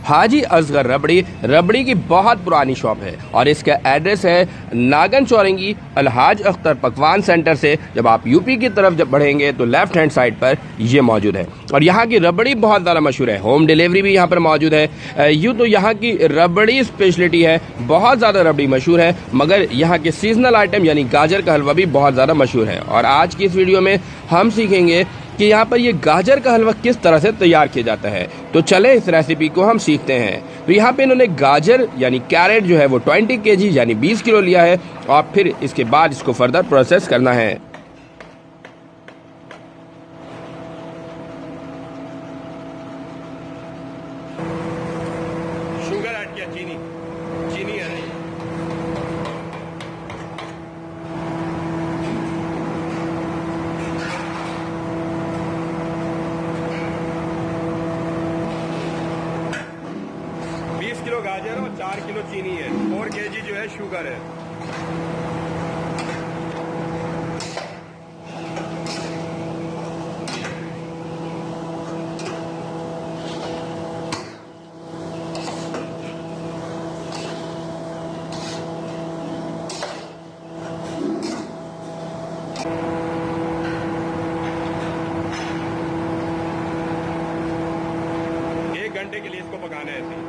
हाजी असगर रबड़ी रबड़ी की बहुत पुरानी शॉप है और इसका एड्रेस है नागन चौरंगी अलहाज अख्तर पकवान सेंटर से जब आप यूपी की तरफ जब बढ़ेंगे तो लेफ्ट हैंड साइड पर ये मौजूद है। और यहाँ की रबड़ी बहुत ज़्यादा मशहूर है, होम डिलीवरी भी यहाँ पर मौजूद है। यूँ तो यहाँ की रबड़ी स्पेशलिटी है, बहुत ज़्यादा रबड़ी मशहूर है, मगर यहाँ के सीजनल आइटम यानी गाजर का हलवा भी बहुत ज़्यादा मशहूर है। और आज की इस वीडियो में हम सीखेंगे कि यहाँ पर ये गाजर का हलवा किस तरह से तैयार किया जाता है। तो चले इस रेसिपी को हम सीखते हैं। तो यहाँ पे इन्होंने गाजर यानी कैरेट जो है वो 20 केजी यानी 20 किलो लिया है और फिर इसके बाद इसको फर्दर प्रोसेस करना है। शुगर ऐड किया, चीनी है नहीं। किलो गाजर और 4 किलो चीनी है, 4 केजी जो है शुगर है। एक घंटे के लिए इसको पकाना है ऐसे।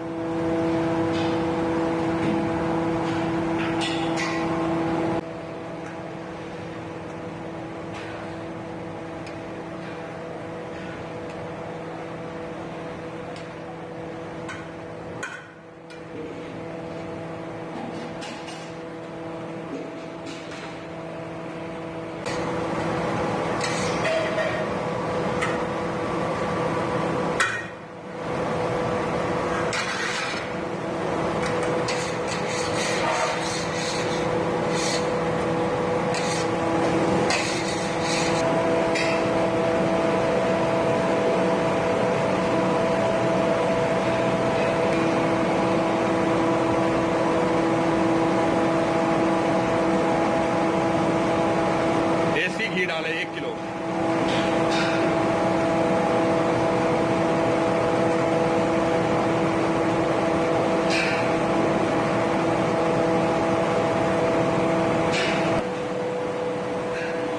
घी डाले 1 किलो।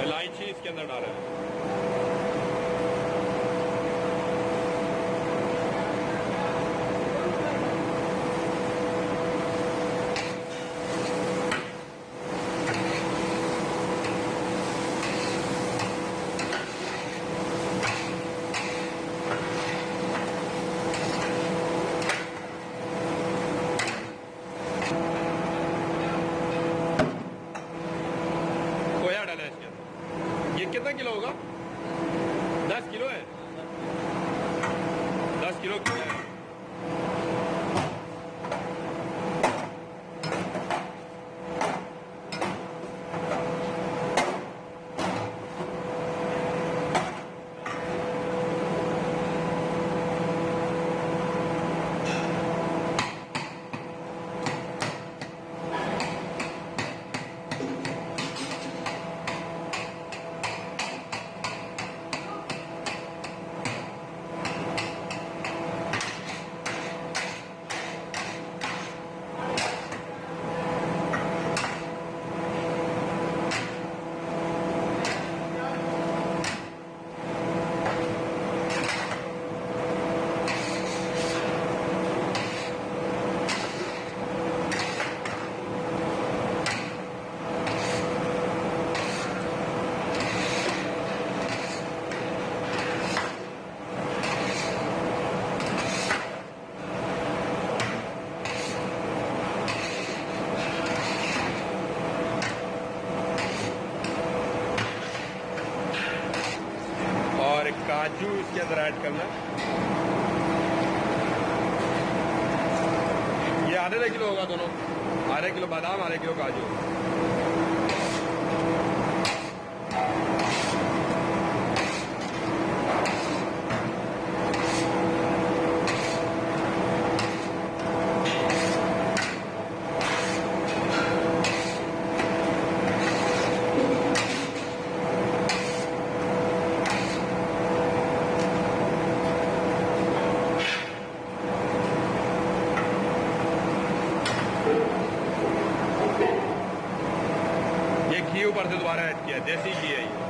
इलायची इसके अंदर डाले। ये कितना किलो होगा? 10 किलो है, 10 किलो है। काजू इसके अंदर ऐड करना। ये आधे किलो होगा दोनों, आधे किलो बादाम, आधे किलो काजू। ऊपर से दोबारा ऐड किया, देसी घी है ये।